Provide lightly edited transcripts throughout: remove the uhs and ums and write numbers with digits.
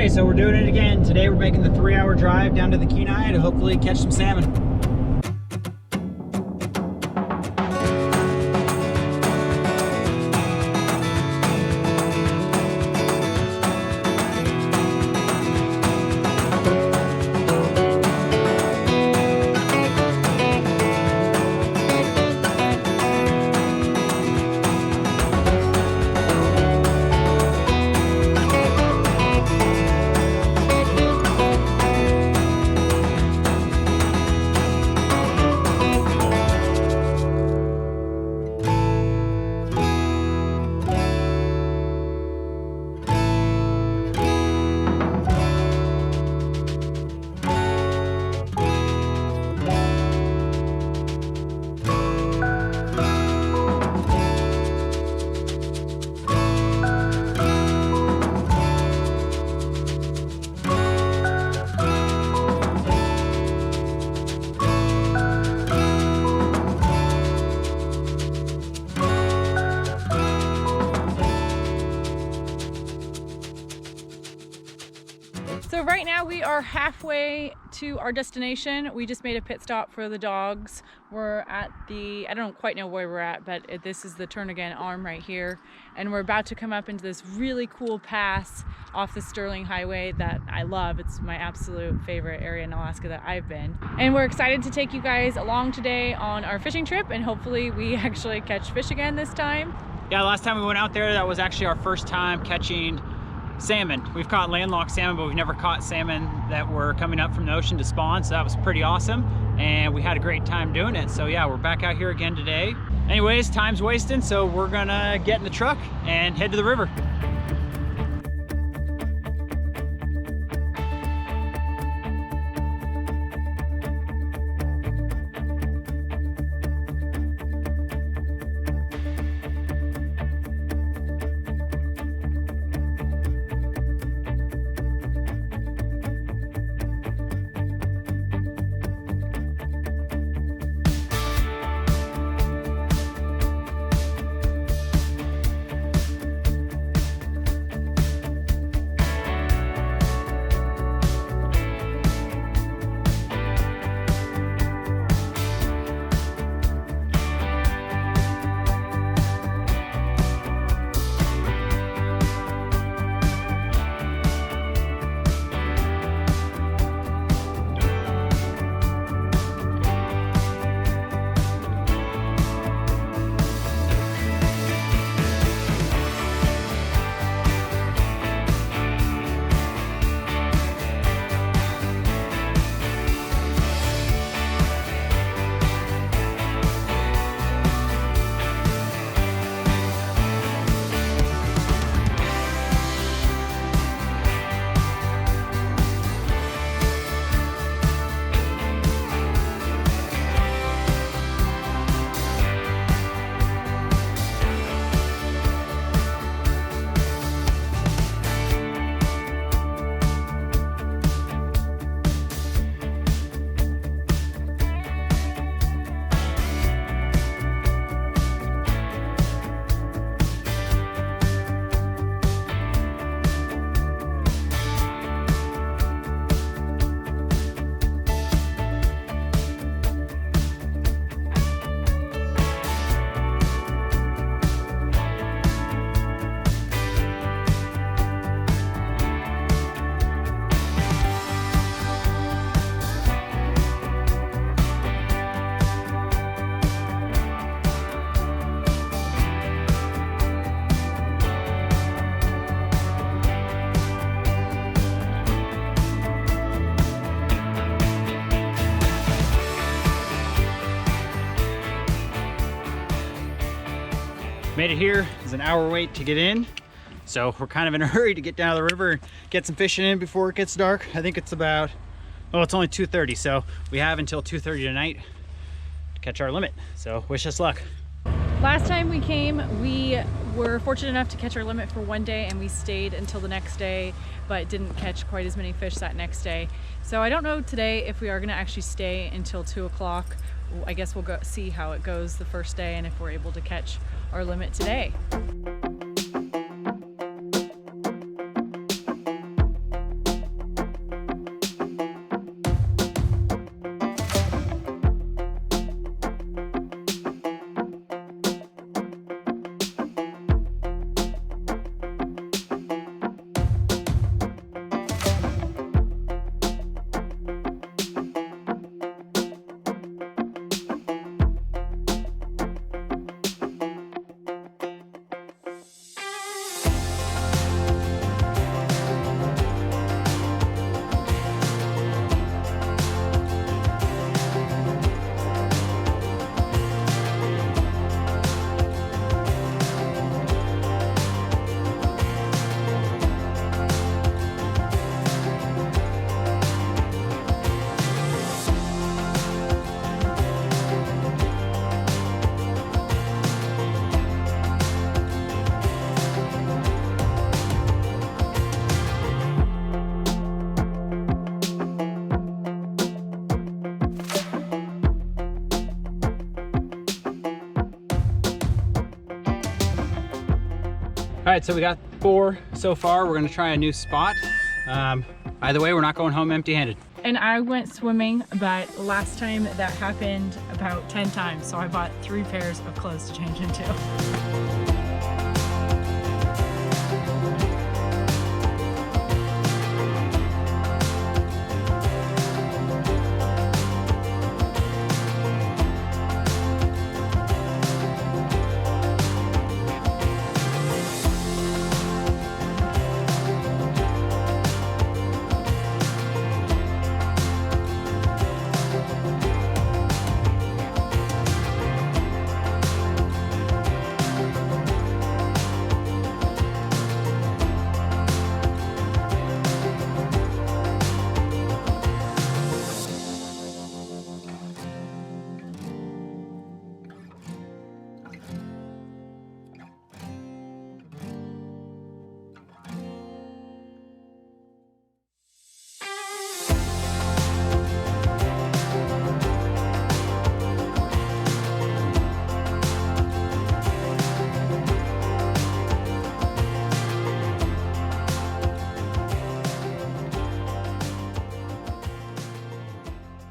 Okay, so we're doing it again. Today we're making the 3-hour drive down to the Kenai to hopefully catch some salmon. So right now we are halfway to our destination. We just made a pit stop for the dogs. We're at the, I don't quite know where we're at, but this is the Turn Again Arm right here. And we're about to come up into this really cool pass off the Sterling Highway that I love. It's my absolute favorite area in Alaska that I've been. And we're excited to take you guys along today on our fishing trip, and hopefully we actually catch fish again this time. Yeah, last time we went out there, that was actually our first time catching salmon. We've caught landlocked salmon, but we've never caught salmon that were coming up from the ocean to spawn, so that was pretty awesome, and we had a great time doing it. So yeah, we're back out here again today. Anyways, time's wasting, so we're gonna get in the truck and head to the river. Made it here. It's an hour wait to get in, so we're kind of in a hurry to get down to the river and get some fishing in before it gets dark. I think it's about, oh, it's only 2:30, so we have until 2:30 tonight to catch our limit, so wish us luck. Last time we came, we were fortunate enough to catch our limit for one day, and we stayed until the next day, but didn't catch quite as many fish that next day. So I don't know today if we are gonna actually stay until 2 o'clock. I guess we'll go see how it goes the first day and if we're able to catch our limit today. right, so we got 4 so far. We're gonna try a new spot. Either way, we're not going home empty-handed. And I went swimming, but last time that happened about 10 times. So I bought 3 pairs of clothes to change into.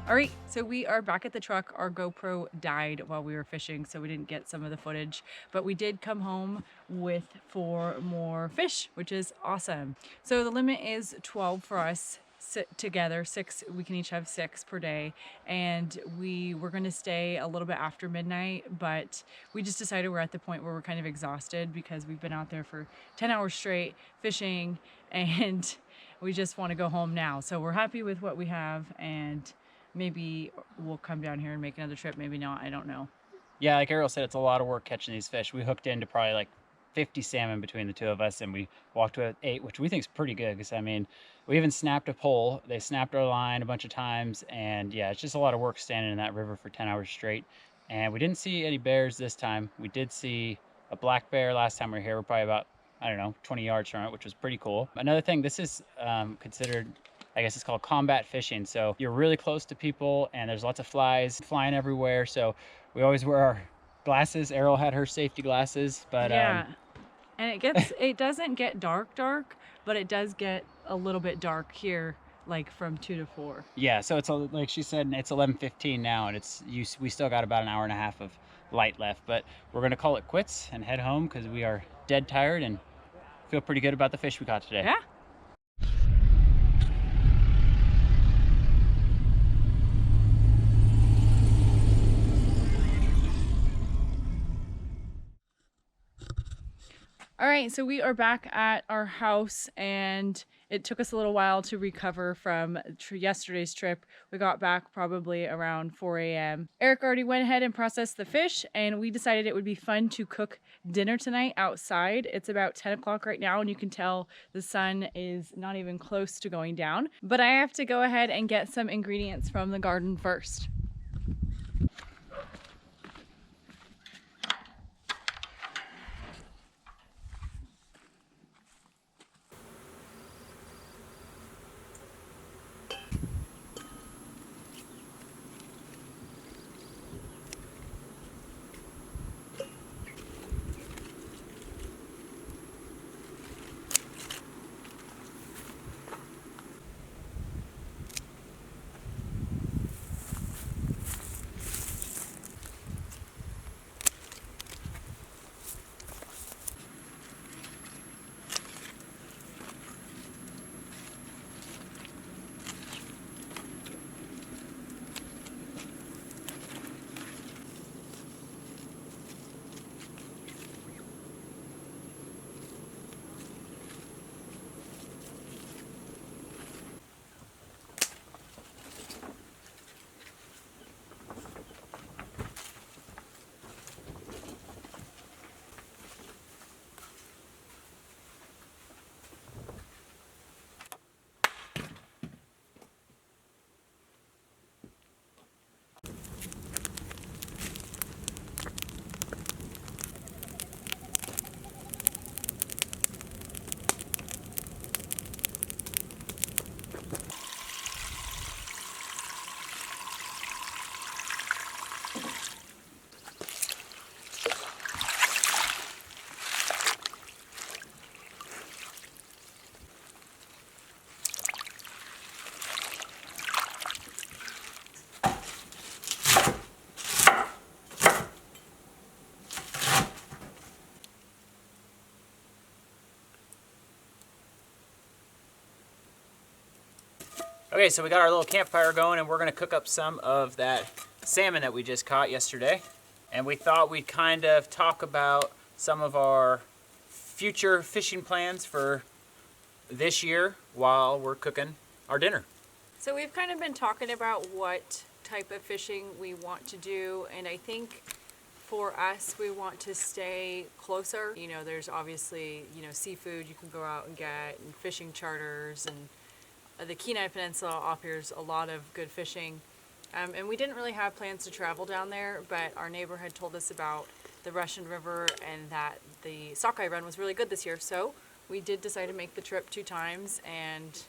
All right, so we are back at the truck. Our GoPro died while we were fishing, so we didn't get some of the footage, but we did come home with 4 more fish, which is awesome. So the limit is 12 for us together. 6, we can each have 6 per day, and we were going to stay a little bit after midnight, but we just decided we're at the point where we're kind of exhausted because we've been out there for 10 hours straight fishing, and we just want to go home now. So we're happy with what we have, and maybe we'll come down here and make another trip, maybe not, I don't know. Yeah, like Ariel said, it's a lot of work catching these fish. We hooked into probably like 50 salmon between the 2 of us, and we walked with 8, which we think is pretty good, because I mean, we even snapped a pole. They snapped our line a bunch of times, and yeah, it's just a lot of work standing in that river for 10 hours straight. And we didn't see any bears this time. We did see a black bear last time we were here. We're probably about, I don't know, 20 yards from it, which was pretty cool. Another thing, this is considered, I guess it's called combat fishing. So you're really close to people, and there's lots of flies flying everywhere. So we always wear our glasses. Errol had her safety glasses, but yeah, and it doesn't get dark, but it does get a little bit dark here, like from 2 to 4. Yeah, so it's like she said, it's 11:15 now, and we still got about an hour and a half of light left. But we're gonna call it quits and head home because we are dead tired and feel pretty good about the fish we caught today. Yeah. All right, so we are back at our house, and it took us a little while to recover from yesterday's trip. We got back probably around 4 a.m. Eric already went ahead and processed the fish, and we decided it would be fun to cook dinner tonight outside. It's about 10 o'clock right now, and you can tell the sun is not even close to going down. But I have to go ahead and get some ingredients from the garden first. Okay, so we got our little campfire going and we're gonna cook up some of that salmon that we just caught yesterday. And we thought we'd kind of talk about some of our future fishing plans for this year while we're cooking our dinner. So we've kind of been talking about what type of fishing we want to do, and I think for us, we want to stay closer. You know, there's obviously, seafood you can go out and get, and fishing charters, and the Kenai Peninsula offers a lot of good fishing. And we didn't really have plans to travel down there, but our neighbor had told us about the Russian River and that the Sockeye run was really good this year. So we did decide to make the trip 2 times, and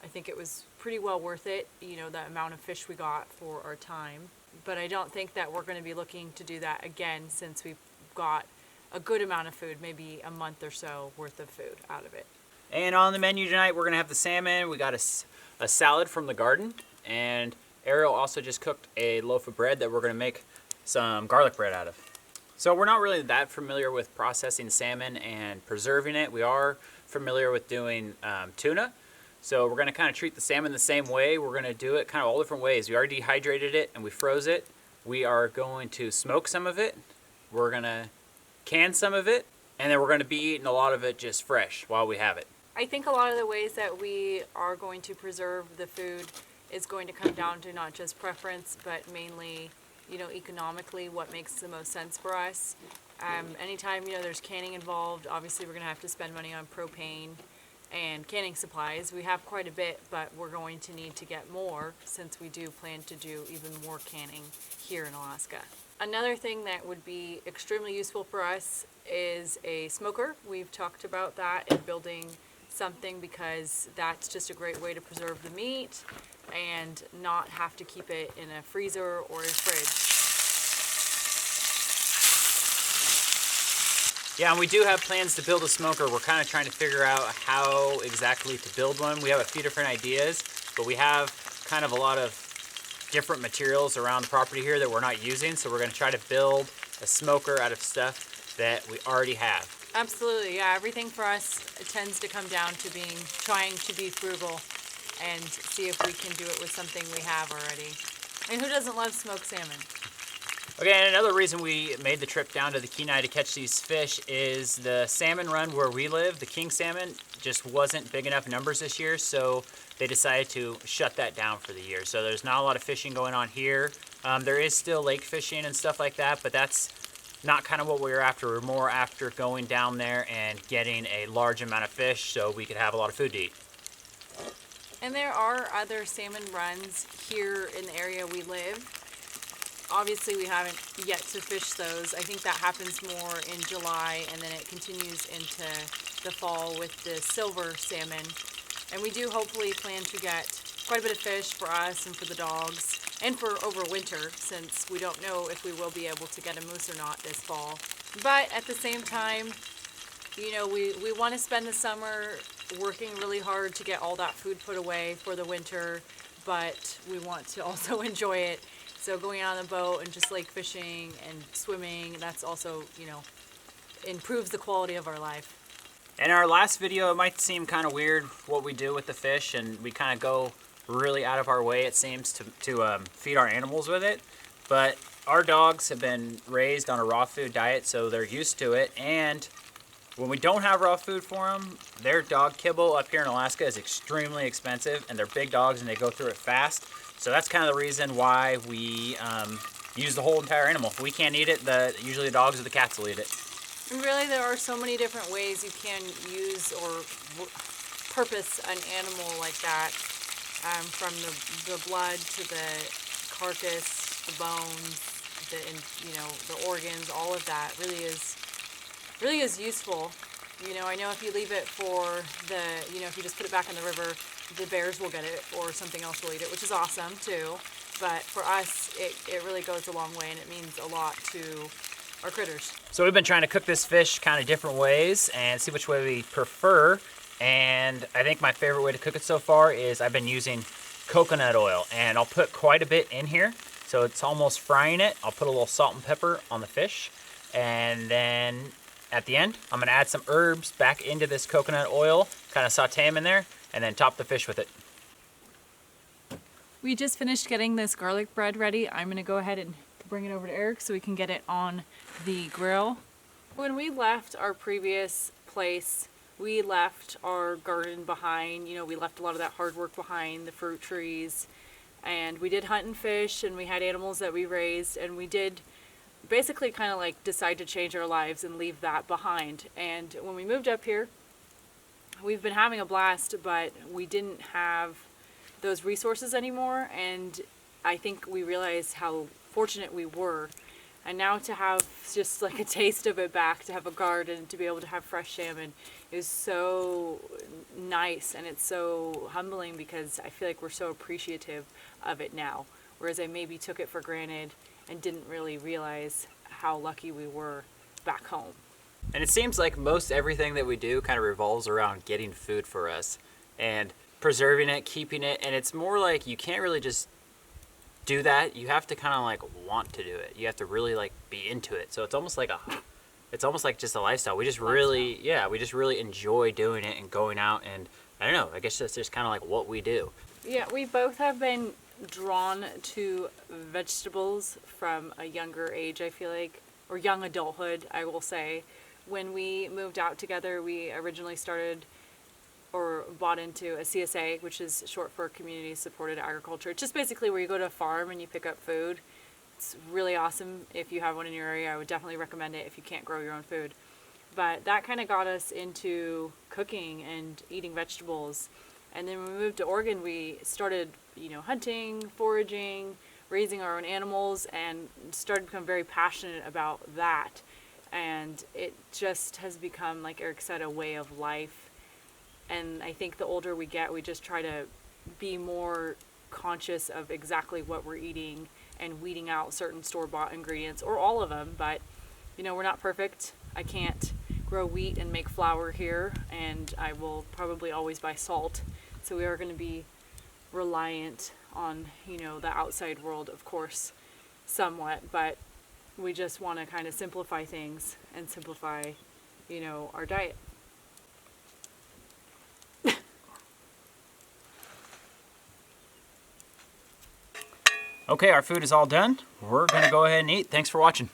I think it was pretty well worth it, the amount of fish we got for our time. But I don't think that we're going to be looking to do that again since we've got a good amount of food, maybe a month or so worth of food out of it. And on the menu tonight, we're gonna have the salmon. We got a salad from the garden, and Ariel also just cooked a loaf of bread that we're gonna make some garlic bread out of. So we're not really that familiar with processing salmon and preserving it. We are familiar with doing tuna. So we're gonna kind of treat the salmon the same way. We're gonna do it kind of all different ways. We already dehydrated it and we froze it. We are going to smoke some of it. We're gonna can some of it, and then we're gonna be eating a lot of it just fresh while we have it. I think a lot of the ways that we are going to preserve the food is going to come down to not just preference, but mainly, economically what makes the most sense for us. Anytime, there's canning involved, obviously we're gonna have to spend money on propane and canning supplies. We have quite a bit, but we're going to need to get more since we do plan to do even more canning here in Alaska. Another thing that would be extremely useful for us is a smoker. We've talked about that and building something because that's just a great way to preserve the meat and not have to keep it in a freezer or a fridge. Yeah, and we do have plans to build a smoker. We're kind of trying to figure out how exactly to build one. We have a few different ideas, but we have kind of a lot of different materials around the property here that we're not using, so we're going to try to build a smoker out of stuff that we already have. Absolutely, yeah. Everything for us tends to come down to trying to be frugal and see if we can do it with something we have already. And who doesn't love smoked salmon? Okay, and another reason we made the trip down to the Kenai to catch these fish is the salmon run where we live, the king salmon, just wasn't big enough numbers this year, so they decided to shut that down for the year. So there's not a lot of fishing going on here. There is still lake fishing and stuff like that, but that's not kind of what we were after. We're more after going down there and getting a large amount of fish so we could have a lot of food to eat. And there are other salmon runs here in the area we live. Obviously, we haven't yet to fish those. I think that happens more in July, and then it continues into the fall with the silver salmon. And we do hopefully plan to get quite a bit of fish for us and for the dogs, and for over winter, since we don't know if we will be able to get a moose or not this fall. But at the same time, we want to spend the summer working really hard to get all that food put away for the winter, but we want to also enjoy it. So going out on the boat and just lake fishing and swimming, that's also, improves the quality of our life. In our last video, it might seem kind of weird what we do with the fish, and we kind of go really out of our way, it seems, to feed our animals with it. But our dogs have been raised on a raw food diet, so they're used to it. And when we don't have raw food for them, their dog kibble up here in Alaska is extremely expensive, and they're big dogs and they go through it fast. So that's kind of the reason why we use the whole entire animal. If we can't eat it, usually the dogs or the cats will eat it. And really, there are so many different ways you can use or purpose an animal like that, from the blood to the carcass, the bones, the organs. All of that really is useful. I know if you leave it for if you just put it back in the river, the bears will get it or something else will eat it, which is awesome too. But for us, it really goes a long way, and it means a lot to our critters. So we've been trying to cook this fish kind of different ways and see which way we prefer. And I think my favorite way to cook it so far is I've been using coconut oil, and I'll put quite a bit in here. So it's almost frying it. I'll put a little salt and pepper on the fish, and then at the end, I'm gonna add some herbs back into this coconut oil, kind of saute them in there, and then top the fish with it. We just finished getting this garlic bread ready. I'm gonna go ahead and bring it over to Eric so we can get it on the grill. When we left our previous place, we left our garden behind. You know, we left a lot of that hard work behind, the fruit trees, and we did hunt and fish, and we had animals that we raised, and we did basically kind of like decide to change our lives and leave that behind. And when we moved up here, we've been having a blast, but we didn't have those resources anymore, and I think we realized how fortunate we were. And now to have just like a taste of it back, to have a garden, to be able to have fresh salmon is so nice, and it's so humbling because I feel like we're so appreciative of it now, whereas I maybe took it for granted and didn't really realize how lucky we were back home. And it seems like most everything that we do kind of revolves around getting food for us and preserving it, keeping it, and it's more like you can't really just do that. You have to kind of like want to do it. You have to really like be into it. So it's almost like just a lifestyle. We just really enjoy doing it and going out, and I don't know, I guess that's just kind of like what we do. Yeah, we both have been drawn to vegetables from a younger age, I feel like, or young adulthood, I will say. When we moved out together, we originally started or bought into a CSA, which is short for Community Supported Agriculture. It's just basically where you go to a farm and you pick up food. It's really awesome. If you have one in your area, I would definitely recommend it if you can't grow your own food. But that kind of got us into cooking and eating vegetables. And then when we moved to Oregon, we started, hunting, foraging, raising our own animals, and started to become very passionate about that. And it just has become, like Eric said, a way of life. And I think the older we get, we just try to be more conscious of exactly what we're eating and weeding out certain store-bought ingredients, or all of them. But, we're not perfect. I can't grow wheat and make flour here, and I will probably always buy salt. So we are going to be reliant on, the outside world, of course, somewhat. But we just want to kind of simplify things and simplify, our diet. Okay, our food is all done. We're gonna go ahead and eat. Thanks for watching.